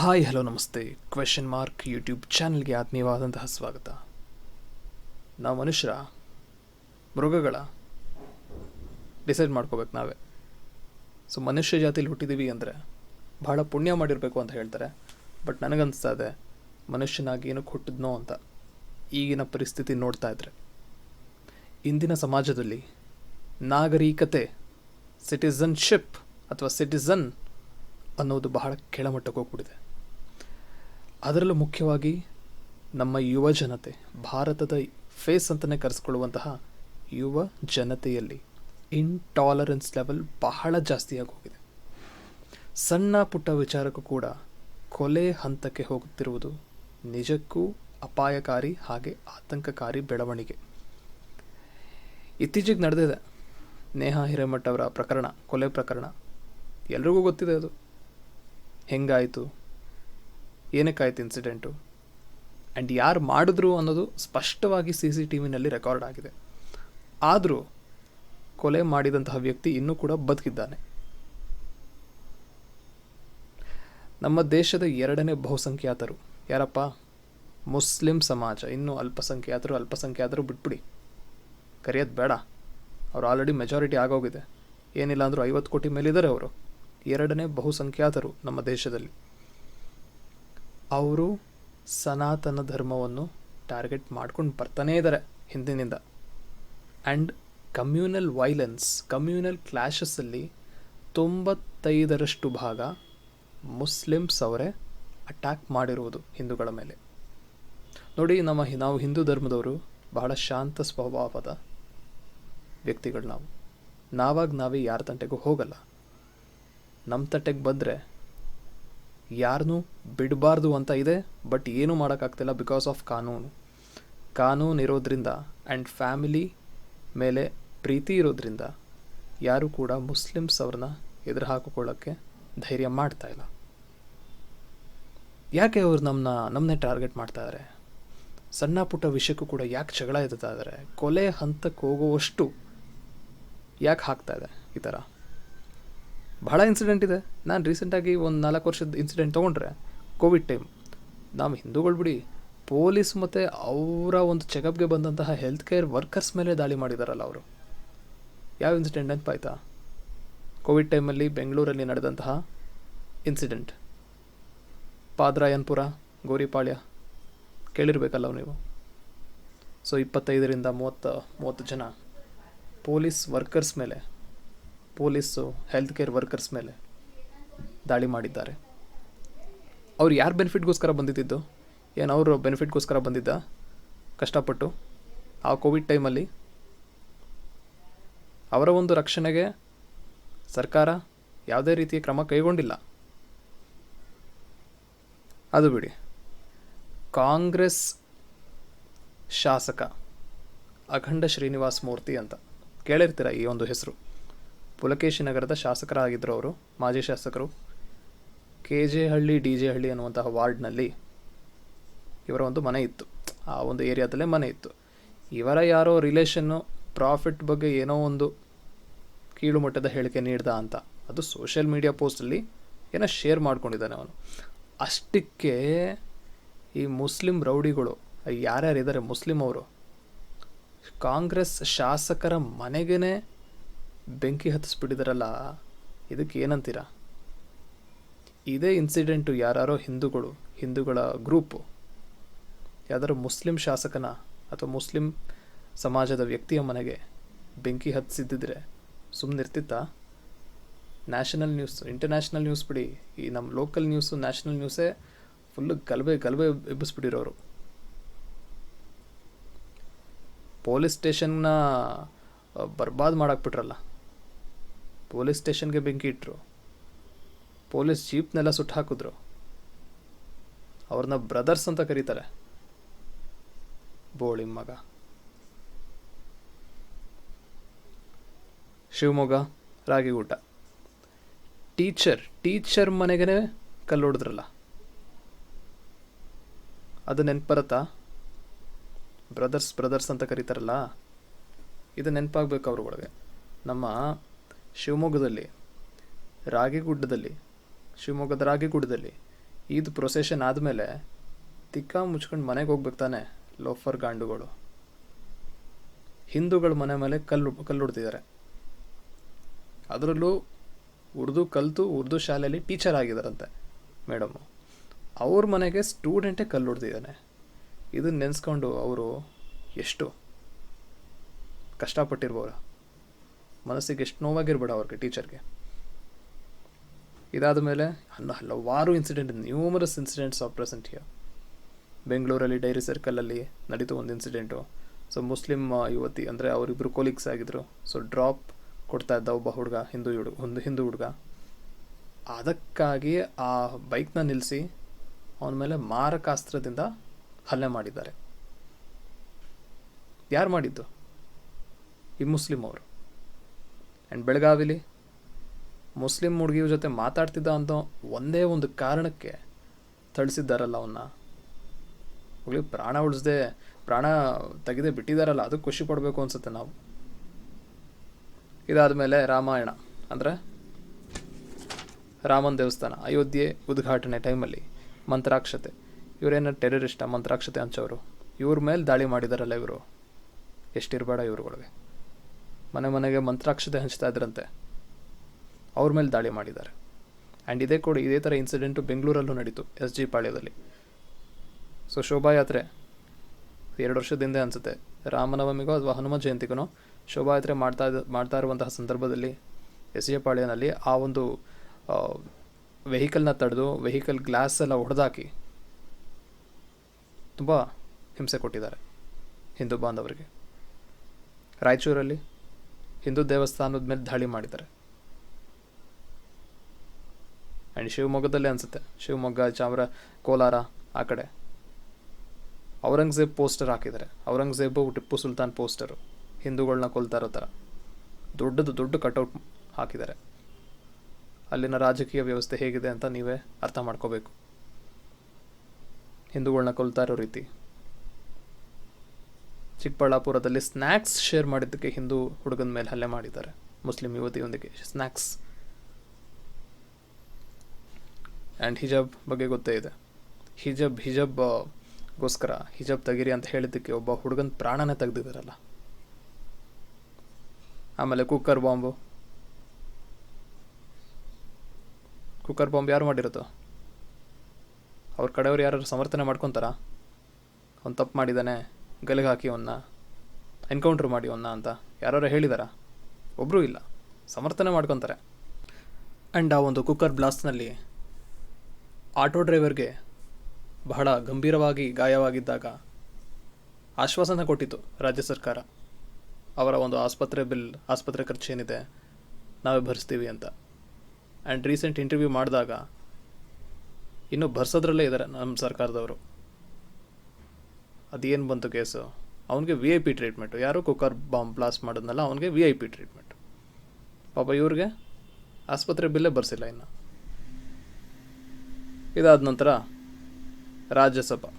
Hi hello ನಮಸ್ತೆ. Question mark YouTube ಚಾನಲ್ಗೆ ಆತ್ಮೀಯವಾದಂತಹ ಸ್ವಾಗತ. ನಾವು ಮನುಷ್ಯರ ಮೃಗಗಳ ಡಿಸೈಡ್ ಮಾಡ್ಕೋಬೇಕು ನಾವೇ. ಸೊ ಮನುಷ್ಯ ಜಾತಿಲಿ ಹುಟ್ಟಿದ್ದೀವಿ ಅಂದರೆ ಭಾಳ ಪುಣ್ಯ ಮಾಡಿರಬೇಕು ಅಂತ ಹೇಳ್ತಾರೆ. ಬಟ್ ನನಗನ್ನಿಸ್ತಾ ಇದೆ ಮನುಷ್ಯನಾಗಿ ಏನಕ್ಕೆ ಹುಟ್ಟಿದ್ನೋ ಅಂತ. ಈಗಿನ ಪರಿಸ್ಥಿತಿ ನೋಡ್ತಾ ಇದ್ರೆ ಇಂದಿನ ಸಮಾಜದಲ್ಲಿ ನಾಗರಿಕತೆ, ಸಿಟಿಸನ್ಶಿಪ್ ಅಥವಾ ಸಿಟಿಸನ್ ಅನ್ನೋದು ಬಹಳ ಕೆಳಮಟ್ಟಕ್ಕೆ ಹೋಗ್ಬಿಟ್ಟಿದೆ. ಅದರಲ್ಲೂ ಮುಖ್ಯವಾಗಿ ನಮ್ಮ ಯುವ ಜನತೆ, ಭಾರತದ ಫೇಸ್ ಅಂತಲೇ ಕರೆಸ್ಕೊಳ್ಳುವಂತಹ ಯುವ ಜನತೆಯಲ್ಲಿ ಇಂಟಾಲರೆನ್ಸ್ ಲೆವೆಲ್ ಬಹಳ ಜಾಸ್ತಿಯಾಗಿ ಹೋಗಿದೆ. ಸಣ್ಣ ಪುಟ್ಟ ವಿಚಾರಕ್ಕೂ ಕೂಡ ಕೊಲೆ ಹಂತಕ್ಕೆ ಹೋಗುತ್ತಿರುವುದು ನಿಜಕ್ಕೂ ಅಪಾಯಕಾರಿ ಹಾಗೆ ಆತಂಕಕಾರಿ ಬೆಳವಣಿಗೆ. ಇತ್ತೀಚೆಗೆ ನಡೆದಿದೆ ನೇಹಾ ಹಿರೇಮಠ್ ಅವರ ಪ್ರಕರಣ, ಕೊಲೆ ಪ್ರಕರಣ. ಎಲ್ರಿಗೂ ಗೊತ್ತಿದೆ ಅದು ಹೆಂಗಾಯಿತು, ಏನಕ್ಕಾಯ್ತು ಇನ್ಸಿಡೆಂಟು, ಆ್ಯಂಡ್ ಯಾರು ಮಾಡಿದ್ರು ಅನ್ನೋದು ಸ್ಪಷ್ಟವಾಗಿ CCTVನಲ್ಲಿ ರೆಕಾರ್ಡ್ ಆಗಿದೆ. ಆದರೂ ಕೊಲೆ ಮಾಡಿದಂತಹ ವ್ಯಕ್ತಿ ಇನ್ನೂ ಕೂಡ ಬದುಕಿದ್ದಾನೆ. ನಮ್ಮ ದೇಶದ 2ನೇ ಬಹುಸಂಖ್ಯಾತರು ಯಾರಪ್ಪ? ಮುಸ್ಲಿಂ ಸಮಾಜ. ಇನ್ನು ಅಲ್ಪಸಂಖ್ಯಾತರು ಬಿಟ್ಬಿಡಿ, ಕರೆಯೋದು ಬೇಡ. ಅವ್ರು ಆಲ್ರೆಡಿ ಮೆಜಾರಿಟಿ ಆಗೋಗಿದೆ. ಏನಿಲ್ಲ ಅಂದರೂ 50 ಕೋಟಿ ಮೇಲಿದ್ದಾರೆ ಅವರು. 2ನೇ ಬಹುಸಂಖ್ಯಾತರು ನಮ್ಮ ದೇಶದಲ್ಲಿ. ಅವರು ಸನಾತನ ಧರ್ಮವನ್ನು ಟಾರ್ಗೆಟ್ ಮಾಡ್ಕೊಂಡು ಬರ್ತಾನೇ ಇದ್ದಾರೆ ಹಿಂದಿನಿಂದ. ಆ್ಯಂಡ್ ಕಮ್ಯೂನಲ್ ವೈಲೆನ್ಸ್, ಕಮ್ಯೂನಲ್ ಕ್ಲ್ಯಾಶಸ್ಸಲ್ಲಿ 95% ಭಾಗ ಮುಸ್ಲಿಮ್ಸ್ ಅವರೇ ಅಟ್ಯಾಕ್ ಮಾಡಿರುವುದು ಹಿಂದೂಗಳ ಮೇಲೆ. ನೋಡಿ, ನಾವು ಹಿಂದೂ ಧರ್ಮದವರು ಬಹಳ ಶಾಂತ ಸ್ವಭಾವದ ವ್ಯಕ್ತಿಗಳು. ನಾವೇ ಯಾರ ತಂಟೆಗೂ ಹೋಗಲ್ಲ. ನಮ್ಮ ತಟ್ಟೆಗೆ ಬಂದರೆ ಯಾರನ್ನೂ ಬಿಡಬಾರ್ದು ಅಂತ ಇದೆ. ಬಟ್ ಏನೂ ಮಾಡೋಕ್ಕಾಗ್ತಿಲ್ಲ ಬಿಕಾಸ್ ಆಫ್ ಕಾನೂನು ಇರೋದ್ರಿಂದ ಆ್ಯಂಡ್ ಫ್ಯಾಮಿಲಿ ಮೇಲೆ ಪ್ರೀತಿ ಇರೋದ್ರಿಂದ ಯಾರೂ ಕೂಡ ಮುಸ್ಲಿಮ್ಸ್ ಅವ್ರನ್ನ ಎದುರು ಹಾಕಿಕೊಳ್ಳೋಕ್ಕೆ ಧೈರ್ಯ ಮಾಡ್ತಾಯಿಲ್ಲ. ಯಾಕೆ ಅವ್ರು ನಮ್ಮನ್ನೇ ಟಾರ್ಗೆಟ್ ಮಾಡ್ತಾಯಿದ್ದಾರೆ? ಸಣ್ಣ ಪುಟ್ಟ ವಿಷಯಕ್ಕೂ ಕೂಡ ಯಾಕೆ ಜಗಳ ಎತ್ತಾ ಇದ್ದಾರೆ? ಕೊಲೆ ಹಂತಕ್ಕೆ ಹೋಗುವಷ್ಟು ಯಾಕೆ ಹಾಕ್ತಾಯಿದೆ ಈ ಥರ? ಬಹಳ ಇನ್ಸಿಡೆಂಟ್ ಇದೆ. ನಾನು ರೀಸೆಂಟಾಗಿ ಒಂದು 4 ವರ್ಷದ ಇನ್ಸಿಡೆಂಟ್ ತೊಗೊಂಡ್ರೆ, ಕೋವಿಡ್ ಟೈಮ್, ನಾವು ಹಿಂದೂಗಳು ಬಿಡಿ, ಪೊಲೀಸ್ ಮತ್ತು ಅವರ ಒಂದು ಚೆಕಪ್ಗೆ ಬಂದಂತಹ ಹೆಲ್ತ್ ಕೇರ್ ವರ್ಕರ್ಸ್ ಮೇಲೆ ದಾಳಿ ಮಾಡಿದಾರಲ್ಲ ಅವರು. ಯಾವ ಇನ್ಸಿಡೆಂಟ್ ನೆನಪಾಯ್ತಾ? ಕೋವಿಡ್ ಟೈಮಲ್ಲಿ ಬೆಂಗಳೂರಲ್ಲಿ ನಡೆದಂತಹ ಇನ್ಸಿಡೆಂಟ್, ಪಾದ್ರಾಯನ್ಪುರ, ಗೋರಿಪಾಳ್ಯ, ಕೇಳಿರ್ಬೇಕಲ್ಲ ನೀವು. ಸೊ 25ರಿಂದ 30 ಜನ ಪೊಲೀಸು ಹೆಲ್ತ್ ಕೇರ್ ವರ್ಕರ್ಸ್ ಮೇಲೆ ದಾಳಿ ಮಾಡಿದ್ದಾರೆ. ಅವ್ರು ಯಾರು ಬೆನಿಫಿಟ್ಗೋಸ್ಕರ ಬಂದಿದ್ದು? ಏನು ಅವರು ಬೆನಿಫಿಟ್ಗೋಸ್ಕರ ಬಂದಿದ್ದ ಕಷ್ಟಪಟ್ಟು ಆ ಕೋವಿಡ್ ಟೈಮಲ್ಲಿ? ಅವರ ಒಂದು ರಕ್ಷಣೆಗೆ ಸರ್ಕಾರ ಯಾವುದೇ ರೀತಿಯ ಕ್ರಮ ಕೈಗೊಂಡಿಲ್ಲ. ಅದು ಬಿಡಿ, ಕಾಂಗ್ರೆಸ್ ಶಾಸಕ ಅಖಂಡ ಶ್ರೀನಿವಾಸ್ ಮೂರ್ತಿ ಅಂತ ಕೇಳಿರ್ತೀರ ಈ ಒಂದು ಹೆಸರು. ಪುಲಕೇಶಿ ನಗರದ ಶಾಸಕರಾಗಿದ್ದರು ಅವರು, ಮಾಜಿ ಶಾಸಕರು. KJ ಹಳ್ಳಿ DJ ಹಳ್ಳಿ ಅನ್ನುವಂತಹ ವಾರ್ಡ್ನಲ್ಲಿ ಇವರ ಒಂದು ಮನೆ ಇತ್ತು. ಆ ಒಂದು ಏರಿಯಾದಲ್ಲೇ ಮನೆ ಇತ್ತು. ಇವರ ಯಾರೋ ರಿಲೇಷನ್ನು ಪ್ರಾಫಿಟ್ ಬಗ್ಗೆ ಏನೋ ಒಂದು ಕೀಳು ಮಟ್ಟದ ಹೇಳಿಕೆ ನೀಡ್ದ ಅಂತ ಅದು ಸೋಷಿಯಲ್ ಮೀಡಿಯಾ ಪೋಸ್ಟಲ್ಲಿ ಏನೋ ಶೇರ್ ಮಾಡ್ಕೊಂಡಿದ್ದಾನೆ ಅವನು. ಅಷ್ಟಕ್ಕೆ ಈ ಮುಸ್ಲಿಂ ರೌಡಿಗಳು ಯಾರ್ಯಾರಿದ್ದಾರೆ ಮುಸ್ಲಿಂ ಅವರು, ಕಾಂಗ್ರೆಸ್ ಶಾಸಕರ ಮನೆಗೇ ಬೆಂಕಿ ಹತ್ತಿಸ್ಬಿಟ್ಟಿದಾರಲ್ಲ. ಇದಕ್ಕೆ ಏನಂತೀರ? ಇದೇ ಇನ್ಸಿಡೆಂಟು ಯಾರೋ ಹಿಂದೂಗಳ ಗ್ರೂಪು ಯಾವ್ದಾದ್ರು ಮುಸ್ಲಿಂ ಶಾಸಕನ ಅಥವಾ ಮುಸ್ಲಿಂ ಸಮಾಜದ ವ್ಯಕ್ತಿಯ ಮನೆಗೆ ಬೆಂಕಿ ಹತ್ತಿಸಿದ್ದಿದ್ರೆ ಸುಮ್ಮನಿರ್ತಿತ್ತಾ? ನ್ಯಾಷನಲ್ ನ್ಯೂಸ್, ಇಂಟರ್ನ್ಯಾಷನಲ್ ನ್ಯೂಸ್ ಬಿಡಿ, ಈ ನಮ್ಮ ಲೋಕಲ್ ನ್ಯೂಸು, ನ್ಯಾಷನಲ್ ನ್ಯೂಸೇ ಫುಲ್ಲು ಗಲಭೆ ಎಬ್ಬಿಸ್ಬಿಟ್ಟಿರೋರು. ಪೊಲೀಸ್ ಸ್ಟೇಷನ್ನ ಬರ್ಬಾದ್ ಮಾಡಾಕ್ಬಿಟ್ರಲ್ಲ. ಪೊಲೀಸ್ ಸ್ಟೇಷನ್ಗೆ ಬೆಂಕಿ ಇಟ್ಟರು, ಪೊಲೀಸ್ ಜೀಪ್ನೆಲ್ಲ ಸುಟ್ಟು ಹಾಕಿದ್ರು. ಅವ್ರನ್ನ ಬ್ರದರ್ಸ್ ಅಂತ ಕರೀತಾರೆ. ಬೋಳಿ ಮಗ. ಶಿವಮೊಗ್ಗ ರಾಗಿಗುಡ್ಡ, ಟೀಚರ್ ಮನೆಗೇ ಕಲ್ಲು ಹೊಡೆದ್ರಲ್ಲ, ಅದು ನೆನಪರತ್ತಾ? ಬ್ರದರ್ಸ್ ಅಂತ ಕರೀತಾರಲ್ಲ, ಇದು ನೆನಪಾಗಬೇಕು ಅವ್ರ ಒಳಗೆ. ನಮ್ಮ ಶಿವಮೊಗ್ಗದ ರಾಗಿಗುಡ್ಡದಲ್ಲಿ ಈದ್ ಪ್ರೊಸೆಷನ್ ಆದಮೇಲೆ ತಿಕ್ಕ ಮುಚ್ಕೊಂಡು ಮನೆಗೆ ಹೋಗ್ಬೇಕು ತಾನೆ ಲೋಫರ್ ಗಾಂಡುಗಳು. ಹಿಂದೂಗಳ ಮನೆ ಮೇಲೆ ಕಲ್ಲುಡ್ತಿದ್ದಾರೆ. ಅದರಲ್ಲೂ ಉರ್ದು ಕಲಿತು ಉರ್ದು ಶಾಲೆಯಲ್ಲಿ ಟೀಚರ್ ಆಗಿದ್ದಾರಂತೆ ಮೇಡಮ್ಮು. ಅವ್ರ ಮನೆಗೆ ಸ್ಟೂಡೆಂಟೇ ಕಲ್ಲುಡ್ತಿದ್ದಾನೆ. ಇದನ್ನು ನೆನೆಸ್ಕೊಂಡು ಅವರು ಎಷ್ಟು ಕಷ್ಟಪಟ್ಟಿರ್ಬೋರ, ಮನಸ್ಸಿಗೆ ಎಷ್ಟು ನೋವಾಗಿರ್ಬೇಡ ಅವ್ರಿಗೆ, ಟೀಚರ್ಗೆ. ಇದಾದ ಮೇಲೆ ಹಲವಾರು numerous incidents of present here. ಬೆಂಗಳೂರಲ್ಲಿ ಡೈರಿ ಸರ್ಕಲಲ್ಲಿ ನಡೀತು ಒಂದು ಇನ್ಸಿಡೆಂಟು. ಸೊ ಮುಸ್ಲಿಮ್ ಯುವತಿ, ಅಂದರೆ ಅವರಿಬ್ಬರು ಕೊಲೀಗ್ಸ್ ಆಗಿದ್ದರು. ಸೊ ಡ್ರಾಪ್ ಕೊಡ್ತಾ ಇದ್ದ ಒಬ್ಬ ಹುಡುಗ, ಹಿಂದೂ ಹುಡುಗ. ಅದಕ್ಕಾಗಿ ಆ ಬೈಕ್ನ ನಿಲ್ಲಿಸಿ ಅವನ ಮೇಲೆ ಮಾರಕಾಸ್ತ್ರದಿಂದ ಹಲ್ಲೆ ಮಾಡಿದ್ದಾರೆ. ಯಾರು ಮಾಡಿದ್ದು? ಈ ಮುಸ್ಲಿಂ ಅವರು. ಆ್ಯಂಡ್ ಬೆಳಗಾವಿಲಿ ಮುಸ್ಲಿಂ ಹುಡುಗಿಯ ಜೊತೆ ಮಾತಾಡ್ತಿದ್ದ ಅಂತ ಒಂದೇ ಒಂದು ಕಾರಣಕ್ಕೆ ಥಳಿಸಿದ್ದಾರಲ್ಲ ಅವನ್ನ. ಹೋಗ್ಲಿ, ಪ್ರಾಣ ಉಳಿಸ್ದೆ, ಪ್ರಾಣ ತೆಗೆದೇ ಬಿಟ್ಟಿದ್ದಾರಲ್ಲ, ಅದಕ್ಕೆ ಖುಷಿ ಪಡಬೇಕು ಅನ್ಸುತ್ತೆ ನಾವು. ಇದಾದಮೇಲೆ ರಾಮಾಯಣ, ಅಂದರೆ ರಾಮನ ದೇವಸ್ಥಾನ ಅಯೋಧ್ಯೆ ಉದ್ಘಾಟನೆ ಟೈಮಲ್ಲಿ ಮಂತ್ರಾಕ್ಷತೆ, ಇವರೇನು ಟೆರರಿಸ್ಟ ಮಂತ್ರಾಕ್ಷತೆ ಹಂಚೋರು, ಇವ್ರ ಮೇಲೆ ದಾಳಿ ಮಾಡಿದಾರಲ್ಲ ಇವರು. ಎಷ್ಟಿರಬೇಡ ಇವ್ರುಗಳಿಗೆ. ಮನೆ ಮನೆಗೆ ಮಂತ್ರಾಕ್ಷತೆ ಹಂಚ್ತಾ ಇದ್ರಂತೆ, ಅವ್ರ ಮೇಲೆ ದಾಳಿ ಮಾಡಿದ್ದಾರೆ. ಆ್ಯಂಡ್ ಇದೇ ಥರ ಇನ್ಸಿಡೆಂಟು ಬೆಂಗಳೂರಲ್ಲೂ ನಡೀತು, SG ಪಾಳ್ಯದಲ್ಲಿ. ಸೊ ಶೋಭಾಯಾತ್ರೆ 2 ವರ್ಷದ ಹಿಂದೆ ಅನಿಸುತ್ತೆ, ರಾಮನವಮಿಗೋ ಅಥವಾ ಹನುಮ ಜಯಂತಿಗೋ ಶೋಭಾಯಾತ್ರೆ ಮಾಡ್ತಾ ಇರುವಂತಹ ಸಂದರ್ಭದಲ್ಲಿ SG ಪಾಳ್ಯನಲ್ಲಿ ಆ ಒಂದು ವೆಹಿಕಲ್ನ ತಡೆದು ವೆಹಿಕಲ್ ಗ್ಲಾಸ್ ಎಲ್ಲ ಹೊಡೆದಾಕಿ ತುಂಬ ಹಿಂಸೆ ಕೊಟ್ಟಿದ್ದಾರೆ ಹಿಂದೂ ಬಾಂಧವರಿಗೆ. ರಾಯಚೂರಲ್ಲಿ ಹಿಂದೂ ದೇವಸ್ಥಾನದ ಮೇಲೆ ದಾಳಿ ಮಾಡಿದ್ದಾರೆ. ಆ್ಯಂಡ್ ಶಿವಮೊಗ್ಗದಲ್ಲೇ ಅನಿಸುತ್ತೆ, ಶಿವಮೊಗ್ಗ, ಕೋಲಾರ ಆ ಕಡೆ ಔರಂಗಜೇಬ್ ಪೋಸ್ಟರ್ ಹಾಕಿದ್ದಾರೆ. ಔರಂಗಜೇಬು ಟಿಪ್ಪು ಸುಲ್ತಾನ್ ಪೋಸ್ಟರು, ಹಿಂದೂಗಳನ್ನ ಕೊಲ್ತಾ ಇರೋ ಥರ ದೊಡ್ಡ ಕಟೌಟ್ ಹಾಕಿದ್ದಾರೆ. ಅಲ್ಲಿನ ರಾಜಕೀಯ ವ್ಯವಸ್ಥೆ ಹೇಗಿದೆ ಅಂತ ನೀವೇ ಅರ್ಥ ಮಾಡ್ಕೋಬೇಕು. ಹಿಂದೂಗಳನ್ನ ಕೊಲ್ತಾ ಇರೋ ರೀತಿ. ಚಿಕ್ಕಬಳ್ಳಾಪುರದಲ್ಲಿ ಸ್ನ್ಯಾಕ್ಸ್ ಶೇರ್ ಮಾಡಿದ್ದಕ್ಕೆ ಹಿಂದೂ ಹುಡುಗನ ಮೇಲೆ ಹಲ್ಲೆ ಮಾಡಿದ್ದಾರೆ, ಮುಸ್ಲಿಂ ಯುವತಿಯೊಂದಿಗೆ ಸ್ನ್ಯಾಕ್ಸ್. ಆ್ಯಂಡ್ ಹಿಜಾಬ್ ಬಗ್ಗೆ ಗೊತ್ತೇ ಇದೆ. ಹಿಜಾಬ್ಗೋಸ್ಕರ ಹಿಜಾಬ್ ತೆಗೀರಿ ಅಂತ ಹೇಳಿದ್ದಕ್ಕೆ ಒಬ್ಬ ಹುಡುಗನ ಪ್ರಾಣನೇ ತೆಗೆದಿದ್ದಾರಲ್ಲ. ಆಮೇಲೆ ಕುಕ್ಕರ್ ಬಾಂಬ್ ಯಾರು ಮಾಡಿರೋದು? ಅವ್ರ ಕಡೆಯವ್ರು ಯಾರು ಸಮರ್ಥನೆ ಮಾಡ್ಕೊತಾರ? ಅವ್ನು ತಪ್ಪು ಮಾಡಿದ್ದಾನೆ, ಗಲಿಗೆ ಹಾಕಿ ಅವನ್ನ, ಎನ್ಕೌಂಟ್ರ್ ಮಾಡಿ ಅವನ್ನ ಅಂತ ಯಾರು ಹೇಳಿದಾರ? ಒಬ್ಬರೂ ಇಲ್ಲ, ಸಮರ್ಥನೆ ಮಾಡ್ಕೊತಾರೆ. ಆ್ಯಂಡ್ ಆ ಒಂದು ಕುಕ್ಕರ್ ಬ್ಲಾಸ್ಟ್ನಲ್ಲಿ ಆಟೋ ಡ್ರೈವರ್ಗೆ ಬಹಳ ಗಂಭೀರವಾಗಿ ಗಾಯವಾಗಿದ್ದಾಗ ಆಶ್ವಾಸನೆ ಕೊಟ್ಟಿತ್ತು ರಾಜ್ಯ ಸರ್ಕಾರ. ಅವರ ಒಂದು ಆಸ್ಪತ್ರೆ ಖರ್ಚು ಏನಿದೆ ನಾವೇ ಭರಿಸ್ತೀವಿ ಅಂತ. ಆ್ಯಂಡ್ ರೀಸೆಂಟ್ ಇಂಟರ್ವ್ಯೂ ಮಾಡಿದಾಗ ಇನ್ನೂ ಭರ್ಸೋದ್ರಲ್ಲೇ ಇದ್ದಾರೆ ನಮ್ಮ ಸರ್ಕಾರದವರು. ಅದೇನು ಬಂತು ಕೇಸು? ಅವನಿಗೆ VIP ಟ್ರೀಟ್ಮೆಂಟು. ಯಾರು ಕುಕ್ಕರ್ ಬಾಂಬ್ ಬ್ಲಾಸ್ಟ್ ಮಾಡೋದ್ನಲ್ಲ, ಅವನಿಗೆ VIP ಟ್ರೀಟ್ಮೆಂಟು. ಪಾಪ ಇವ್ರಿಗೆ ಆಸ್ಪತ್ರೆ ಬಿಲ್ಲೇ ಬರ್ಸಿಲ್ಲ ಇನ್ನು. ಇದಾದ ನಂತರ ರಾಜ್ಯಸಭಾ,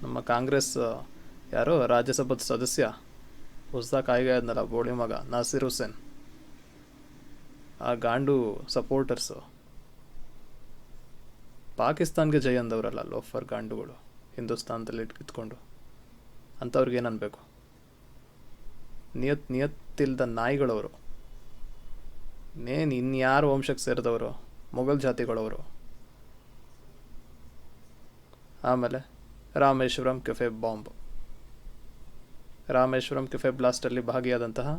ನಮ್ಮ ಕಾಂಗ್ರೆಸ್ ಯಾರು ರಾಜ್ಯಸಭಾದ ಸದಸ್ಯ ಹೊಸ್ದಾಗಿ ಕಾಯಿಗೆ ಆದ್ನಲ್ಲ, ಬೋಳಿ ಮಗ ನಾಸಿರ್ ಹುಸೇನ್, ಆ ಗಾಂಡು ಸಪೋರ್ಟರ್ಸು ಪಾಕಿಸ್ತಾನ್ಗೆ ಜೈ ಅಂದವರಲ್ಲ, ಲೋಫರ್ ಗಾಂಡುಗಳು ಹಿಂದೂಸ್ತಾನದಲ್ಲಿ ಇಟ್ಕೊಂಡು. ಅಂಥವ್ರಿಗೆ ಏನು ಅನ್ಬೇಕು? ನಿಯತ್ತಿಲ್ದ ನಾಯಿಗಳವರು. ಇನ್ಯಾರು ವಂಶಕ್ಕೆ ಸೇರಿದವರು? ಮೊಘಲ್ ಜಾತಿಗಳವರು. ಆಮೇಲೆ Rameshwaram cafe bomb, Rameshwaram cafe ಬ್ಲಾಸ್ಟಲ್ಲಿ ಭಾಗಿಯಾದಂತಹ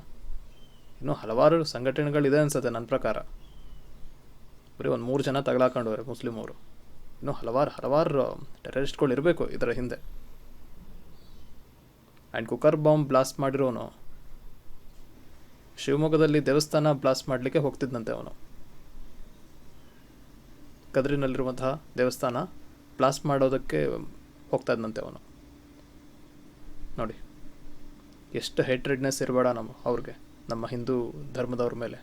ಇನ್ನೂ ಹಲವಾರು ಸಂಘಟನೆಗಳಿದೆ ಅನ್ಸುತ್ತೆ ನನ್ನ ಪ್ರಕಾರ. ಬರೀ ಒಂದು 3 ಜನ ತಗಲಾಕೊಂಡವ್ರೆ ಮುಸ್ಲಿಮವರು. ಇನ್ನೂ ಹಲವಾರು ಟೆರರಿಸ್ಟ್ಗಳು ಇರಬೇಕು ಇದರ ಹಿಂದೆ. ಆ್ಯಂಡ್ ಕುಕ್ಕರ್ ಬಾಂಬ್ ಬ್ಲಾಸ್ಟ್ ಮಾಡಿರೋನು ಶಿವಮೊಗ್ಗದಲ್ಲಿ ದೇವಸ್ಥಾನ ಬ್ಲಾಸ್ಟ್ ಮಾಡಲಿಕ್ಕೆ ಹೋಗ್ತಿದ್ದಂತೆ. ಅವನು ಕದ್ರಿನಲ್ಲಿರುವಂತಹ ದೇವಸ್ಥಾನ ಬ್ಲಾಸ್ಟ್ ಮಾಡೋದಕ್ಕೆ ಹೋಗ್ತಾ ಇದ್ದಂತೆ ಅವನು. ನೋಡಿ, ಎಷ್ಟು ಹೇಟ್ರೆಡ್ನೆಸ್ ಇರಬೇಡ ಅವ್ರಿಗೆ, ನಮ್ಮ ಹಿಂದೂ ಧರ್ಮದವ್ರ ಮೇಲೆ.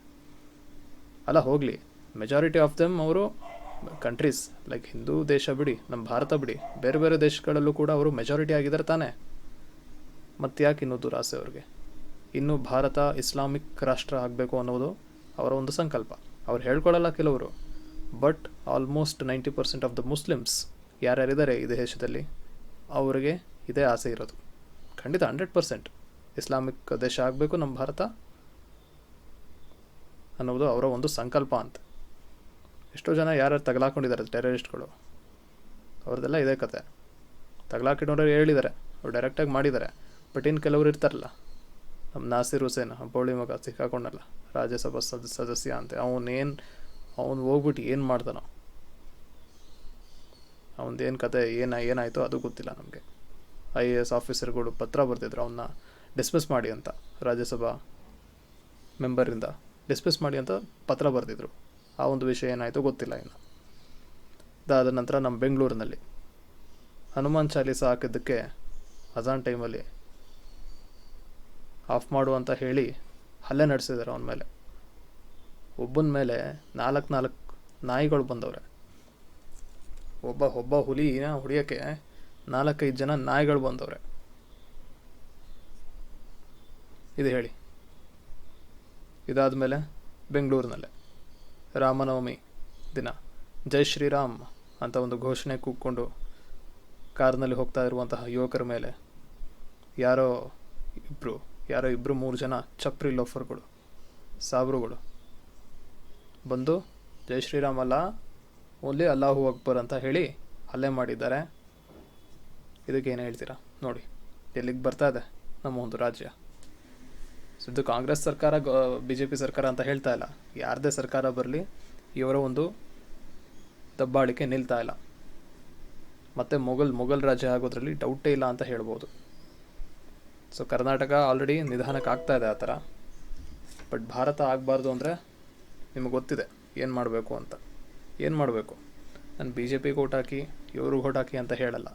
ಅಲ್ಲ ಹೋಗಲಿ, ಮೆಜಾರಿಟಿ ಆಫ್ ದೆಮ್ ಅವರು ಕಂಟ್ರೀಸ್ ಲೈಕ್ ಹಿಂದೂ ದೇಶ ಬಿಡಿ, ನಮ್ಮ ಭಾರತ ಬಿಡಿ, ಬೇರೆ ಬೇರೆ ದೇಶಗಳಲ್ಲೂ ಕೂಡ ಅವರು ಮೆಜಾರಿಟಿ ಆಗಿದ್ದಾರೆ ತಾನೇ. ಮತ್ತು ಯಾಕೆ ಇನ್ನೂ ದುರಾಸೆ ಅವ್ರಿಗೆ? ಇನ್ನೂ ಭಾರತ ಇಸ್ಲಾಮಿಕ್ ರಾಷ್ಟ್ರ ಆಗಬೇಕು ಅನ್ನೋದು ಅವರ ಒಂದು ಸಂಕಲ್ಪ. ಅವ್ರು ಹೇಳ್ಕೊಳ್ಳಲ್ಲ ಕೆಲವರು, but almost 90% of the Muslims ಯಾರ್ಯಾರಿದ್ದಾರೆ ಈ ದೇಶದಲ್ಲಿ ಅವರಿಗೆ ಇದೇ ಆಸೆ ಇರೋದು. ಖಂಡಿತ 100% ಇಸ್ಲಾಮಿಕ್ ದೇಶ ಆಗಬೇಕು ನಮ್ಮ ಭಾರತ ಅನ್ನೋದು ಅವರ ಒಂದು ಸಂಕಲ್ಪ ಅಂತ. ಎಷ್ಟೋ ಜನ ಯಾರ್ಯಾರು ತಗಲಾಕೊಂಡಿದ್ದಾರೆ ಟೆರರಿಸ್ಟ್ಗಳು, ಅವ್ರದ್ದೆಲ್ಲ ಇದೇ ಕತೆ. ತಗಲಾಕಿಡೋರು ಹೇಳಿದ್ದಾರೆ, ಅವ್ರು ಡೈರೆಕ್ಟಾಗಿ ಮಾಡಿದ್ದಾರೆ. ಬಟ್ ಇನ್ನು ಕೆಲವರು ಇರ್ತಾರಲ್ಲ, ನಮ್ಮ ನಾಸಿರ್ ಹುಸೇನ್ ಬೋಳಿ ಮಗ ಸಿಕ್ಕಾಕೊಂಡಲ್ಲ ರಾಜ್ಯಸಭಾ ಸದಸ್ಯ ಅಂತ, ಅವನು ಹೋಗ್ಬಿಟ್ಟು ಏನು ಮಾಡ್ತಾನೋ, ಅವನದೇನು ಕತೆ ಏನಾಯಿತೋ ಅದು ಗೊತ್ತಿಲ್ಲ ನಮಗೆ. IAS ಆಫೀಸರ್ಗಳು ಪತ್ರ ಬರ್ತಿದ್ರು ಅವನ್ನ ಡಿಸ್ಮಿಸ್ ಮಾಡಿ ಅಂತ, ರಾಜ್ಯಸಭಾ ಮೆಂಬರಿಂದ ಡಿಸ್ಮಿಸ್ ಮಾಡಿ ಅಂತ ಪತ್ರ ಬರೆದಿದ್ರು. ಆ ಒಂದು ವಿಷಯ ಏನಾಯಿತು ಗೊತ್ತಿಲ್ಲ ಇನ್ನು. ಅದಾದ ನಂತರ ನಮ್ಮ ಬೆಂಗಳೂರಿನಲ್ಲಿ ಹನುಮಾನ್ ಚಾಲೀಸ ಹಾಕಿದ್ದಕ್ಕೆ ಅಜಾನ್ ಟೈಮಲ್ಲಿ ಆಫ್ ಮಾಡು ಅಂತ ಹೇಳಿ ಹಲ್ಲೆ ನಡೆಸಿದ್ದಾರೆ ಅವನ ಮೇಲೆ. ಒಬ್ಬನ ಮೇಲೆ 4 ನಾಯಿಗಳು ಬಂದವ್ರೆ. ಒಬ್ಬ ಹುಲಿನ ಹೊಡಿಯೋಕ್ಕೆ 4-5 ಜನ ನಾಯಿಗಳು ಬಂದವ್ರೆ. ಇದು ಹೇಳಿ. ಇದಾದ ಮೇಲೆ ಬೆಂಗಳೂರಿನಲ್ಲೇ ರಾಮನವಮಿ ದಿನ ಜೈ ಶ್ರೀರಾಮ್ ಅಂತ ಒಂದು ಘೋಷಣೆ ಕೂಗ್ಕೊಂಡು ಕಾರ್ನಲ್ಲಿ ಹೋಗ್ತಾ ಇರುವಂತಹ ಯುವಕರ ಮೇಲೆ ಯಾರೋ ಇಬ್ಬರು 3 ಜನ ಚಪ್ರಿ ಲೋಫರ್ಗಳು, ಸಾಬ್ರುಗಳು ಬಂದು ಜೈ ಶ್ರೀರಾಮ್ ಅಲ್ಲ, ಓನ್ಲಿ ಅಲ್ಲಾಹು ಅಕ್ಬರ್ ಅಂತ ಹೇಳಿ ಹಲ್ಲೆ ಮಾಡಿದ್ದಾರೆ. ಇದಕ್ಕೆ ಏನು ಹೇಳ್ತೀರಾ ನೋಡಿ, ಎಲ್ಲಿಗೆ ಬರ್ತಾ ಇದೆ ನಮ್ಮ ಒಂದು ರಾಜ್ಯ. ಇದು ಕಾಂಗ್ರೆಸ್ ಸರ್ಕಾರ BJP ಸರ್ಕಾರ ಅಂತ ಹೇಳ್ತಾ ಇಲ್ಲ. ಯಾರದೇ ಸರ್ಕಾರ ಬರಲಿ, ಇವರ ಒಂದು ದಬ್ಬಾಳಿಕೆ ನಿಲ್ತಾ ಇಲ್ಲ. ಮತ್ತು ಮೊಘಲ್ ರಾಜ್ಯ ಆಗೋದ್ರಲ್ಲಿ ಡೌಟೇ ಇಲ್ಲ ಅಂತ ಹೇಳ್ಬೋದು. ಸೊ ಕರ್ನಾಟಕ ಆಲ್ರೆಡಿ ನಿಧಾನಕ್ಕೆ ಆಗ್ತಾ ಇದೆ ಆ ಥರ. ಬಟ್ ಭಾರತ ಆಗಬಾರ್ದು ಅಂದರೆ ನಿಮಗೆ ಗೊತ್ತಿದೆ ಏನು ಮಾಡಬೇಕು ಅಂತ. ಏನು ಮಾಡಬೇಕು? ನಾನು BJPಗೆ ಓಟ್ ಹಾಕಿ ಇವ್ರಿಗೆ ಓಟ್ ಹಾಕಿ ಅಂತ ಹೇಳಲ್ಲ.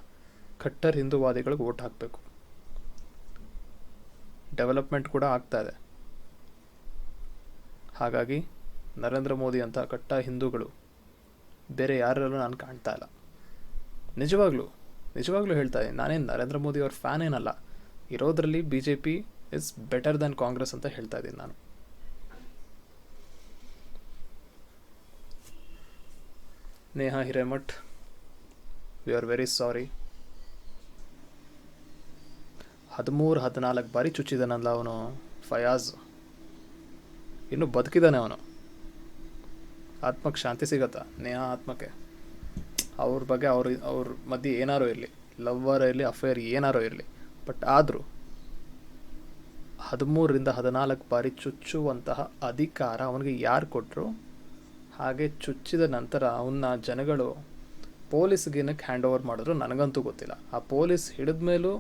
ಕಟ್ಟರ್ ಹಿಂದೂವಾದಿಗಳಿಗೆ ಓಟ್ ಹಾಕಬೇಕು. ಡೆವಲಪ್ಮೆಂಟ್ ಕೂಡ ಆಗ್ತಾ ಇದೆ. ಹಾಗಾಗಿ ನರೇಂದ್ರ ಮೋದಿ ಅಂತ ಕಟ್ಟ ಹಿಂದೂಗಳು ಬೇರೆ ಯಾರಲ್ಲೂ ನಾನು ಕಾಣ್ತಾ ಇಲ್ಲ. ನಿಜವಾಗ್ಲೂ ಹೇಳ್ತಾ ಇದ್ದೀನಿ. ನಾನೇನು ನರೇಂದ್ರ ಮೋದಿ ಅವ್ರ ಫ್ಯಾನ್ ಏನಲ್ಲ. ಇರೋದ್ರಲ್ಲಿ BJP is better than Congress ಅಂತ ಹೇಳ್ತಾ ಇದ್ದೀನಿ ನಾನು. Neha Hiremath, we are very sorry. 13-14 ಬಾರಿ ಚುಚ್ಚಿದಾನಲ್ಲ ಅವನು ಫಯಾಜ್. ಇನ್ನೂ ಬದುಕಿದ್ದಾನೆ ಅವನು. ಆತ್ಮಕ್ಕೆ ಶಾಂತಿ ಸಿಗತ್ತಾ? ನೇಹಾ ಆತ್ಮಕ್ಕೆ. ಅವ್ರ ಬಗ್ಗೆ ಅವ್ರ ಮಧ್ಯೆ ಏನಾರೋ ಇರಲಿ, ಲವ್ವರ್ ಇರಲಿ, ಅಫೇರ್ ಏನಾರೋ ಇರಲಿ, ಬಟ್ ಆದರೂ 13-14 ಬಾರಿ ಚುಚ್ಚುವಂತಹ ಅಧಿಕಾರ ಅವನಿಗೆ ಯಾರು ಕೊಟ್ಟರು? ಹಾಗೆ ಚುಚ್ಚಿದ ನಂತರ ಅವನ್ನ ಜನಗಳು ಪೊಲೀಸ್ಗೇನಕ್ಕೆ ಹ್ಯಾಂಡ್ ಓವರ್ ಮಾಡಿದ್ರು ನನಗಂತೂ ಗೊತ್ತಿಲ್ಲ. ಆ ಪೊಲೀಸ್ ಹಿಡಿದ ಮೇಲೂ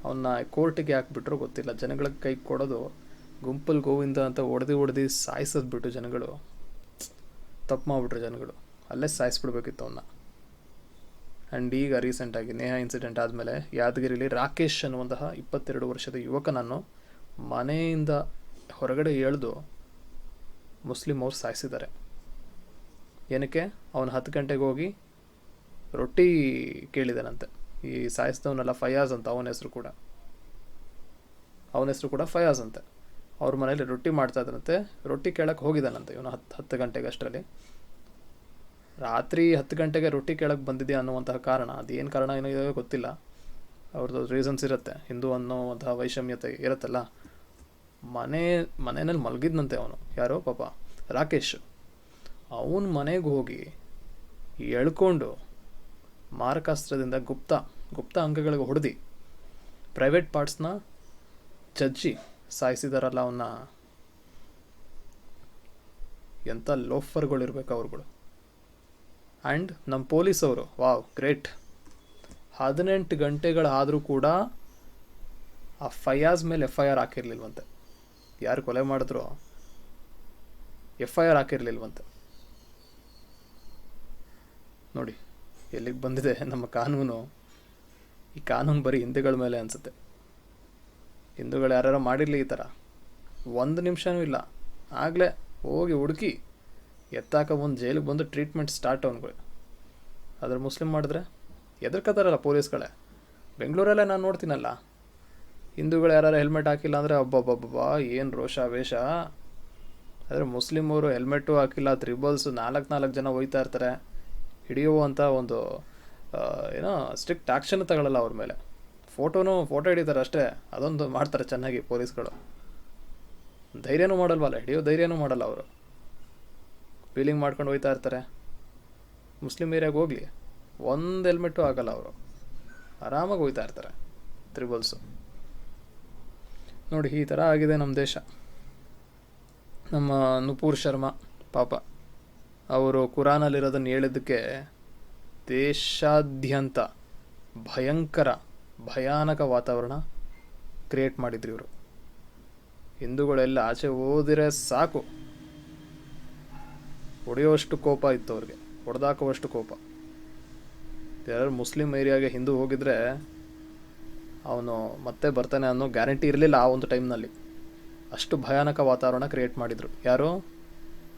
ಅವನ್ನ ಕೋರ್ಟಿಗೆ ಹಾಕ್ಬಿಟ್ರು ಗೊತ್ತಿಲ್ಲ. ಜನಗಳಿಗೆ ಕೈ ಕೊಡೋದು ಗುಂಪಲ್ ಗೋವಿಂದ ಅಂತ ಹೊಡೆದು ಸಾಯಿಸೋದ್ಬಿಟ್ಟು ಜನಗಳು ತಪ್ಪು ಮಾಡಿಬಿಟ್ರು. ಜನಗಳು ಅಲ್ಲೇ ಸಾಯಿಸ್ಬಿಡ್ಬೇಕಿತ್ತು ಅವನ್ನ. ಆ್ಯಂಡ್ ಈಗ ರೀಸೆಂಟಾಗಿ ನೇಹಾ ಇನ್ಸಿಡೆಂಟ್ ಆದಮೇಲೆ ಯಾದಗಿರಿಲಿ ರಾಕೇಶ್ ಅನ್ನುವಂತಹ 22 ವರ್ಷದ ಯುವಕನನ್ನು ಮನೆಯಿಂದ ಹೊರಗಡೆ ಎಳೆದು ಮುಸ್ಲಿಂ ಅವ್ರು ಸಾಯಿಸಿದ್ದಾರೆ. ಏನಕ್ಕೆ? ಅವನು 10 ಗಂಟೆಗೆ ಹೋಗಿ ರೊಟ್ಟಿ ಕೇಳಿದಾನಂತೆ. ಈ ಸಾಯಿಸಿದವನಲ್ಲ ಫಯಾಜ್ ಅಂತ, ಅವನ ಹೆಸರು ಕೂಡ ಫಯಾಜ್ ಅಂತೆ. ಅವ್ರ ಮನೇಲಿ ರೊಟ್ಟಿ ಮಾಡ್ತಾ ಇದ್ದಾನಂತೆ. ರೊಟ್ಟಿ ಕೇಳಕ್ಕೆ ಹೋಗಿದ್ದಾನಂತೆ ಇವನು 10 ಗಂಟೆಗೆ. ಅಷ್ಟರಲ್ಲಿ ರಾತ್ರಿ 10 ಗಂಟೆಗೆ ರೊಟ್ಟಿ ಕೇಳಕ್ಕೆ ಬಂದಿದೆಯಾ ಅನ್ನುವಂತಹ ಕಾರಣ, ಅದೇನು ಕಾರಣ ಏನೋ ಗೊತ್ತಿಲ್ಲ. ಅವ್ರದ್ದು ರೀಸನ್ಸ್ ಇರುತ್ತೆ, ಹಿಂದೂ ಅನ್ನೋವಂತಹ ವೈಷಮ್ಯತೆ ಇರುತ್ತಲ್ಲ. ಮನೆಯಲ್ಲಿ ಮಲಗಿದ್ನಂತೆ ಅವನು. ಯಾರೋ ಪಾಪ ರಾಕೇಶ್. ಅವನ ಮನೆಗೆ ಹೋಗಿ ಎಳ್ಕೊಂಡು ಮಾರಕಾಸ್ತ್ರದಿಂದ ಗುಪ್ತ ಅಂಗಗಳಿಗೆ ಹೊಡೆದು ಪ್ರೈವೇಟ್ ಪಾರ್ಟ್ಸ್ನ ಜಜ್ಜಿ ಸಾಯಿಸಿದಾರಲ್ಲ ಅವನ್ನ. ಎಂಥ ಲೋಫರ್ಗಳಿರ್ಬೇಕು ಅವ್ರುಗಳು. ಆ್ಯಂಡ್ ನಮ್ಮ ಪೊಲೀಸವರು, ವಾವ್ ಗ್ರೇಟ್, 18 ಗಂಟೆಗಳಾದರೂ ಕೂಡ ಆ ಫಯಾಜ್ ಮೇಲೆ FIR ಹಾಕಿರ್ಲಿಲ್ವಂತೆ. ಯಾರು ಕೊಲೆ ಮಾಡಿದ್ರು FIR ಹಾಕಿರ್ಲಿಲ್ವಂತೆ. ನೋಡಿ ಎಲ್ಲಿಗೆ ಬಂದಿದೆ ನಮ್ಮ ಕಾನೂನು. ಈ ಕಾನೂನು ಬರೀ ಹಿಂದೂಗಳ ಮೇಲೆ ಅನಿಸುತ್ತೆ. ಹಿಂದೂಗಳು ಯಾರು ಮಾಡಿರಲಿ ಈ ಥರ 1 ನಿಮಿಷನೂ ಇಲ್ಲ, ಆಗಲೇ ಹೋಗಿ ಹುಡುಕಿ ಎತ್ತಾಕ ಒಂದು ಜೈಲಿಗೆ ಬಂದು ಟ್ರೀಟ್ಮೆಂಟ್ ಸ್ಟಾರ್ಟ್ ಅವನ್ಗಳು. ಅದ್ರ ಮುಸ್ಲಿಂ ಮಾಡಿದ್ರೆ ಎದುರ್ಕೋತಾರಲ್ಲ ಪೊಲೀಸ್ಗಳೇ. ಬೆಂಗಳೂರಲ್ಲೇ ನಾನು ನೋಡ್ತೀನಲ್ಲ, ಹಿಂದೂಗಳು ಯಾರು ಹೆಲ್ಮೆಟ್ ಹಾಕಿಲ್ಲ ಅಂದರೆ ಅಬ್ಬಬ್ಬಬ್ಬಾ ಏನು ರೋಷ ವೇಷ. ಆದರೆ ಮುಸ್ಲಿಮವರು ಹೆಲ್ಮೆಟ್ಟು ಹಾಕಿಲ್ಲ, ತ್ರಿಬಲ್ಸು ನಾಲ್ಕು ಜನ ಹೋಯ್ತಾ ಇರ್ತಾರೆ, ಹಿಡಿಯುವಂಥ ಒಂದು ಏನೋ ಸ್ಟ್ರಿಕ್ಟ್ ಆ್ಯಕ್ಷನ್ ತಗೊಳ್ಳಲ್ಲ ಅವ್ರ ಮೇಲೆ. ಫೋಟೋ ಹಿಡಿತಾರೆ ಅಷ್ಟೇ, ಅದೊಂದು ಮಾಡ್ತಾರೆ ಚೆನ್ನಾಗಿ ಪೊಲೀಸ್ಗಳು. ಧೈರ್ಯನೂ ಮಾಡಲ್ವಲ್ಲ, ಹಿಡಿಯೋ ಧೈರ್ಯನೂ ಮಾಡಲ್ಲ ಅವರು. ಫೀಲಿಂಗ್ ಮಾಡ್ಕೊಂಡು ಹೋಯ್ತಾ ಇರ್ತಾರೆ. ಮುಸ್ಲಿಮ್ ಏರಿಯಾಗೆ ಹೋಗಲಿ, ಒಂದು ಹೆಲ್ಮೆಟ್ಟು ಆಗಲ್ಲ ಅವರು, ಆರಾಮಾಗಿ ಹೋಯ್ತಾ ಇರ್ತಾರೆ ತ್ರಿಬಲ್ಸು. ನೋಡಿ ಈ ಥರ ಆಗಿದೆ ನಮ್ಮ ದೇಶ. ನಮ್ಮ ನುಪುರ್ ಶರ್ಮಾ ಪಾಪ, ಅವರು ಕುರಾನಲ್ಲಿರೋದನ್ನು ಹೇಳಿದ್ದಕ್ಕೆ ದೇಶಾದ್ಯಂತ ಭಯಾನಕ ವಾತಾವರಣ ಕ್ರಿಯೇಟ್ ಮಾಡಿದ್ರು ಇವರು. ಹಿಂದೂಗಳೆಲ್ಲ ಆಚೆ ಹೋದಿರೆ ಸಾಕು, ಹೊಡೆಯೋಷ್ಟು ಕೋಪ ಇತ್ತು ಅವ್ರಿಗೆ, ಹೊಡೆದಾಕುವಷ್ಟು ಕೋಪ. ಯಾರು ಮುಸ್ಲಿಂ ಏರಿಯಾಗೆ ಹಿಂದೂ ಹೋಗಿದ್ರೆ ಅವನು ಮತ್ತೆ ಬರ್ತಾನೆ ಅನ್ನೋ ಗ್ಯಾರಂಟಿ ಇರಲಿಲ್ಲ ಆ ಒಂದು ಟೈಮ್ನಲ್ಲಿ. ಅಷ್ಟು ಭಯಾನಕ ವಾತಾವರಣ ಕ್ರಿಯೇಟ್ ಮಾಡಿದರು ಯಾರು,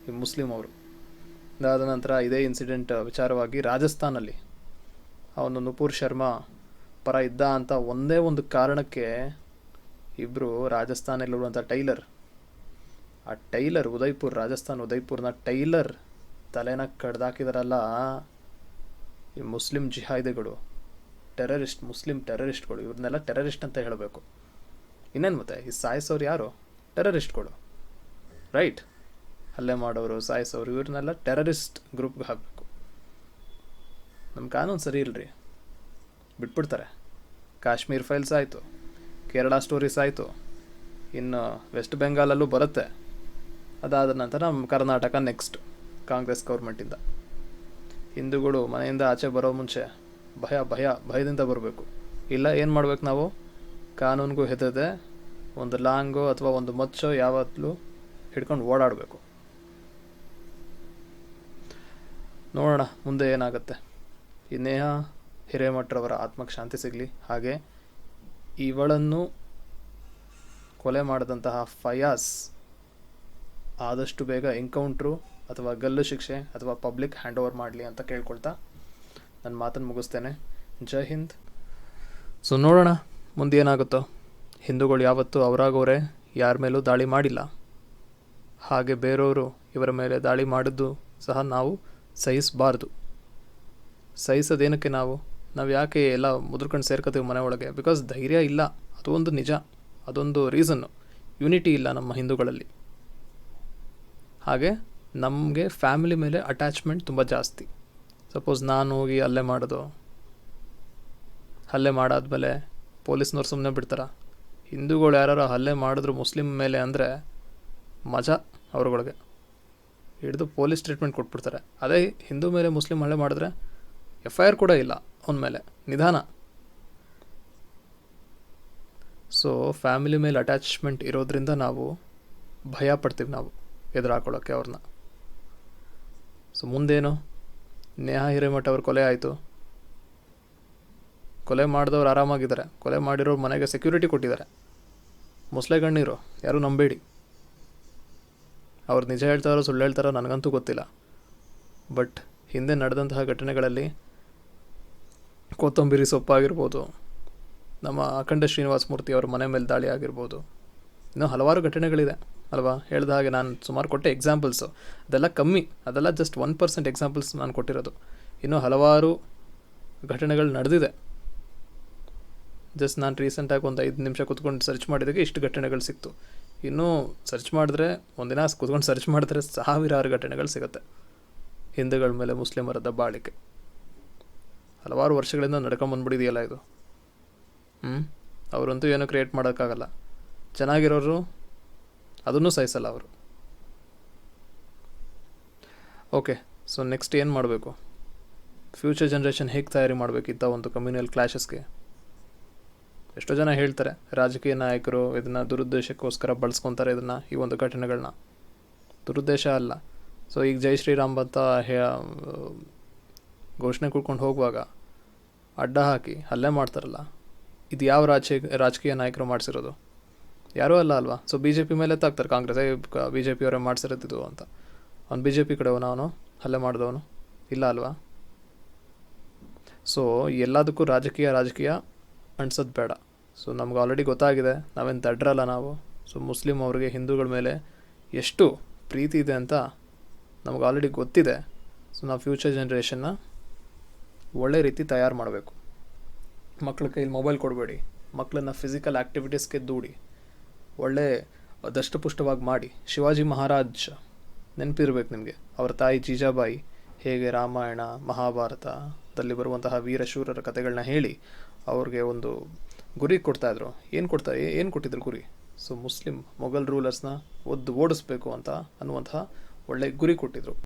ಈ ಮುಸ್ಲಿಂ ಅವರು. ಅದಾದ ನಂತರ ಇದೇ ಇನ್ಸಿಡೆಂಟ್ ವಿಚಾರವಾಗಿ ರಾಜಸ್ಥಾನಲ್ಲಿ ಅವನು ನುಪುರ್ ಶರ್ಮಾ ಪರ ಇದ್ದ ಅಂತ ಒಂದೇ ಒಂದು ಕಾರಣಕ್ಕೆ ಇಬ್ಬರು ರಾಜಸ್ಥಾನಲ್ಲಿರುವಂಥ ಆ ಟೈಲರ್ ಉದಯ್ಪುರ್ನ ಟೈಲರ್ ತಲೆನ ಕಡ್ದಾಕಿದಾರಲ್ಲ ಈ ಮುಸ್ಲಿಂ ಜಿಹಾದಿಗಳು, ಮುಸ್ಲಿಂ ಟೆರರಿಸ್ಟ್ಗಳು. ಇವ್ರನ್ನೆಲ್ಲ ಟೆರರಿಸ್ಟ್ ಅಂತ ಹೇಳಬೇಕು. ಇನ್ನೇನು ಮತ್ತೆ ಈ ಸಾಯಿಸೋರು ಯಾರು? ಟೆರರಿಸ್ಟ್ಗಳು, ರೈಟ್? ಹಲ್ಲೆ ಮಾಡೋರು, ಸಾಯಿಸೋರು, ಇವ್ರನ್ನೆಲ್ಲ ಟೆರರಿಸ್ಟ್ ಗ್ರೂಪ್ಗೆ ಹಾಕಬೇಕು. ನಮ್ಮ ಕಾನೂನು ಸರಿ ಇಲ್ಲರಿ, ಬಿಟ್ಬಿಡ್ತಾರೆ. ಕಾಶ್ಮೀರ್ ಫೈಲ್ಸ್ ಆಯಿತು, ಕೇರಳ ಸ್ಟೋರೀಸ್ ಆಯಿತು, ಇನ್ನು ವೆಸ್ಟ್ ಬೆಂಗಾಲಲ್ಲೂ ಬರುತ್ತೆ. ಅದಾದ ನಂತರ ನಮ್ಮ ಕರ್ನಾಟಕ ನೆಕ್ಸ್ಟ್ ಕಾಂಗ್ರೆಸ್ ಗೌರ್ಮೆಂಟಿಂದ. ಹಿಂದೂಗಳು ಮನೆಯಿಂದ ಆಚೆ ಬರೋ ಮುಂಚೆ ಭಯದಿಂದ ಬರಬೇಕು. ಇಲ್ಲ ಏನು ಮಾಡ್ಬೇಕು ನಾವು? ಕಾನೂನಿಗೂ ಹೆದರದೆ ಒಂದು ಲಾಂಗೋ ಅಥವಾ ಒಂದು ಮಚ್ಚೋ ಯಾವತ್ತೂ ಹಿಡ್ಕೊಂಡು ಓಡಾಡಬೇಕು. ನೋಡೋಣ ಮುಂದೆ ಏನಾಗುತ್ತೆ. ಈ ನೇಹಾ ಹಿರೇಮಠರವರ ಆತ್ಮಕ್ಕೆ ಶಾಂತಿ ಸಿಗಲಿ. ಹಾಗೆ ಇವಳನ್ನು ಕೊಲೆ ಮಾಡಿದಂತಹ ಫಯಾಜ್ ಆದಷ್ಟು ಬೇಗ ಎನ್ಕೌಂಟ್ರು ಅಥವಾ ಗಲ್ಲು ಶಿಕ್ಷೆ ಅಥವಾ ಪಬ್ಲಿಕ್ ಹ್ಯಾಂಡ್ ಓವರ್ ಮಾಡಲಿ ಅಂತ ಕೇಳ್ಕೊಳ್ತಾ ನನ್ನ ಮಾತನ್ನು ಮುಗಿಸ್ತೇನೆ. ಜೈ ಹಿಂದ್. ಸೊ ನೋಡೋಣ ಮುಂದೆ ಏನಾಗುತ್ತೋ. ಹಿಂದೂಗಳು ಯಾವತ್ತೂ ಅವರಾಗವರೇ ಯಾರ ಮೇಲೂ ದಾಳಿ ಮಾಡಿಲ್ಲ. ಹಾಗೆ ಬೇರೆಯವರು ಇವರ ಮೇಲೆ ದಾಳಿ ಮಾಡಿದ್ದು ಸಹ ನಾವು ಸಹಿಸಬಾರ್ದು. ಸಹಿಸೋದೇನಕ್ಕೆ ನಾವು ಯಾಕೆ ಎಲ್ಲ ಮುದ್ರಕೊಂಡು ಸೇರ್ಕೋತೀವಿ ಮನೆ ಒಳಗೆ? ಬಿಕಾಸ್ ಧೈರ್ಯ ಇಲ್ಲ, ಅದು ಒಂದು ನಿಜ, ಅದೊಂದು ರೀಸನ್ನು. ಯೂನಿಟಿ ಇಲ್ಲ ನಮ್ಮ ಹಿಂದೂಗಳಲ್ಲಿ. ಹಾಗೆ ನಮಗೆ ಫ್ಯಾಮಿಲಿ ಮೇಲೆ ಅಟ್ಯಾಚ್ಮೆಂಟ್ ತುಂಬ ಜಾಸ್ತಿ. ಸಪೋಸ್ ನಾನು ಹೋಗಿ ಹಲ್ಲೆ ಮಾಡಾದ್ಮೇಲೆ ಪೊಲೀಸ್ನವ್ರು ಸುಮ್ಮನೆ ಬಿಡ್ತಾರ? ಹಿಂದೂಗಳು ಯಾರು ಹಲ್ಲೆ ಮಾಡಿದ್ರು ಮುಸ್ಲಿಂ ಮೇಲೆ ಅಂದರೆ ಮಜಾ ಅವ್ರಗಳಿಗೆ ಹಿಡಿದು ಪೊಲೀಸ್ ಟ್ರೀಟ್ಮೆಂಟ್ ಕೊಟ್ಬಿಡ್ತಾರೆ. ಅದೇ ಹಿಂದೂ ಮೇಲೆ ಮುಸ್ಲಿಂ ಹಲ್ಲೆ ಮಾಡಿದ್ರೆ FIR ಕೂಡ ಇಲ್ಲ ಅವನ ಮೇಲೆ, ನಿಧಾನ. ಸೊ ಫ್ಯಾಮಿಲಿ ಮೇಲೆ ಅಟ್ಯಾಚ್ಮೆಂಟ್ ಇರೋದ್ರಿಂದ ನಾವು ಭಯ ಪಡ್ತೀವಿ, ನಾವು ಎದುರಾಕೊಳ್ಳೋಕ್ಕೆ ಅವ್ರನ್ನ. ಸೊ ಮುಂದೇನು? ನೇಹಾ ಹಿರೇಮಠ ಅವ್ರ ಕೊಲೆ ಆಯಿತು, ಕೊಲೆ ಮಾಡಿದವ್ರು ಆರಾಮಾಗಿದ್ದಾರೆ, ಕೊಲೆ ಮಾಡಿರೋರು ಮನೆಗೆ ಸೆಕ್ಯೂರಿಟಿ ಕೊಟ್ಟಿದ್ದಾರೆ. ಮೊಸಳೆ ಗಣ್ಣೀರು, ಯಾರೂ ನಂಬೇಡಿ. ಅವ್ರು ನಿಜ ಹೇಳ್ತಾರೋ ಸುಳ್ಳು ಹೇಳ್ತಾರೋ ನನಗಂತೂ ಗೊತ್ತಿಲ್ಲ. ಬಟ್ ಹಿಂದೆ ನಡೆದಂತಹ ಘಟನೆಗಳಲ್ಲಿ ಕೊತ್ತಂಬರಿ ಸೊಪ್ಪಾಗಿರ್ಬೋದು, ನಮ್ಮ ಅಖಂಡ ಶ್ರೀನಿವಾಸ ಮೂರ್ತಿ ಅವ್ರ ಮನೆ ಮೇಲೆ ದಾಳಿ ಆಗಿರ್ಬೋದು, ಇನ್ನೂ ಹಲವಾರು ಘಟನೆಗಳಿದೆ ಅಲ್ವಾ? ಹೇಳಿದ ಹಾಗೆ ನಾನು ಸುಮಾರು ಕೊಟ್ಟೆ ಎಕ್ಸಾಂಪಲ್ಸು. ಅದೆಲ್ಲ ಕಮ್ಮಿ, ಅದೆಲ್ಲ ಜಸ್ಟ್ 1% ಎಕ್ಸಾಂಪಲ್ಸ್ ನಾನು ಕೊಟ್ಟಿರೋದು. ಇನ್ನೂ ಹಲವಾರು ಘಟನೆಗಳು ನಡೆದಿದೆ. ಜಸ್ಟ್ ನಾನು ರೀಸೆಂಟಾಗಿ ಒಂದು 5 ನಿಮಿಷ ಕೂತ್ಕೊಂಡು ಸರ್ಚ್ ಮಾಡಿದಾಗ ಇಷ್ಟು ಘಟನೆಗಳು ಸಿಕ್ತು. ಇನ್ನೂ ಸರ್ಚ್ ಮಾಡಿದ್ರೆ, ಒಂದಿನ ಕೂತ್ಕೊಂಡು ಸರ್ಚ್ ಮಾಡಿದ್ರೆ ಸಾವಿರಾರು ಘಟನೆಗಳು ಸಿಗುತ್ತೆ ಹಿಂದೂಗಳ ಮೇಲೆ ಮುಸ್ಲಿಮರ ದಬ್ಬಾಳಿಕೆ. ಹಲವಾರು ವರ್ಷಗಳಿಂದ ನಡ್ಕೊಂಬಂದ್ಬಿಟ್ಟಿದೆಯಲ್ಲ ಇದು. ಅವರಂತೂ ಏನೂ ಕ್ರಿಯೇಟ್ ಮಾಡೋಕ್ಕಾಗಲ್ಲ. ಚೆನ್ನಾಗಿರೋರು ಅದನ್ನು ಸಹಿಸಲ್ಲ ಅವರು. ಓಕೆ, ಸೊ ನೆಕ್ಸ್ಟ್ ಏನು ಮಾಡಬೇಕು? ಫ್ಯೂಚರ್ ಜನ್ರೇಷನ್ ಹೇಗೆ ತಯಾರಿ ಮಾಡಬೇಕಿತ್ತ ಒಂದು ಕಮ್ಯುನಲ್ ಕ್ಲಾಶಸ್ಗೆ? ಎಷ್ಟೋ ಜನ ಹೇಳ್ತಾರೆ ರಾಜಕೀಯ ನಾಯಕರು ಇದನ್ನು ದುರುದ್ದೇಶಕ್ಕೋಸ್ಕರ ಬಳಸ್ಕೊತಾರೆ, ಈ ಒಂದು ಘಟನೆಗಳನ್ನ. ದುರುದ್ದೇಶ ಅಲ್ಲ. ಸೊ ಈಗ ಜೈ ಶ್ರೀರಾಮ್ ಅಂತ ಘೋಷಣೆ ಕೊಡ್ಕೊಂಡು ಹೋಗುವಾಗ ಅಡ್ಡ ಹಾಕಿ ಹಲ್ಲೆ ಮಾಡ್ತಾರಲ್ಲ, ಇದು ಯಾವ ರಾಜಕೀಯ ನಾಯಕರು ಮಾಡಿಸಿರೋದು? ಯಾರೂ ಅಲ್ಲ ಅಲ್ವಾ? ಸೊ BJP ಮೇಲೆ ತಾಕ್ತಾರೆ ಕಾಂಗ್ರೆಸ್, BJP ಅವರೇ ಮಾಡಿಸಿರೋದು ಅಂತ. ಅವ್ನು BJP ಕಡೆಯವನು, ಅವನು ಹಲ್ಲೆ ಮಾಡಿದವನು ಇಲ್ಲ ಅಲ್ವಾ? ಸೊ ಎಲ್ಲದಕ್ಕೂ ರಾಜಕೀಯ ಅನ್ಸೋದು ಬೇಡ. ಸೊ ನಮ್ಗೆ ಆಲ್ರೆಡಿ ಗೊತ್ತಾಗಿದೆ, ನಾವೇನು ದಡ್ರಲ್ಲ ನಾವು. ಸೊ ಮುಸ್ಲಿಂ ಅವ್ರಿಗೆ ಹಿಂದೂಗಳ ಮೇಲೆ ಎಷ್ಟು ಪ್ರೀತಿ ಇದೆ ಅಂತ ನಮ್ಗೆ ಆಲ್ರೆಡಿ ಗೊತ್ತಿದೆ. ಸೊ ನಾವು ಫ್ಯೂಚರ್ ಜನ್ರೇಷನ್ನ ಒಳ್ಳೆ ರೀತಿ ತಯಾರು ಮಾಡಬೇಕು. ಮಕ್ಳ ಕೈಲಿ ಮೊಬೈಲ್ ಕೊಡಬೇಡಿ, ಮಕ್ಕಳನ್ನ ಫಿಸಿಕಲ್ ಆ್ಯಕ್ಟಿವಿಟೀಸ್ಗೆ ದೂಡಿ, ಒಳ್ಳೆ ದಷ್ಟಪುಷ್ಟವಾಗಿ ಮಾಡಿ. ಶಿವಾಜಿ ಮಹಾರಾಜ್ ನೆನಪಿರ್ಬೇಕು ನಿಮಗೆ, ಅವರ ತಾಯಿ ಜೀಜಾಬಾಯಿ ಹೇಗೆ ರಾಮಾಯಣ ಮಹಾಭಾರತದಲ್ಲಿ ಬರುವಂತಹ ವೀರಶೂರರ ಕಥೆಗಳನ್ನ ಹೇಳಿ ಅವ್ರಿಗೆ ಒಂದು ಗುರಿ ಕೊಡ್ತಾಯಿದ್ರು. ಏನು ಕೊಟ್ಟಿದ್ರು ಗುರಿ? ಸೊ ಮೊಘಲ್ ರೂಲರ್ಸ್ನ ಓಡಿಸ್ಬೇಕು ಅಂತ ಅನ್ನುವಂತಹ ಒಳ್ಳೆ ಗುರಿ ಕೊಟ್ಟಿದ್ರು.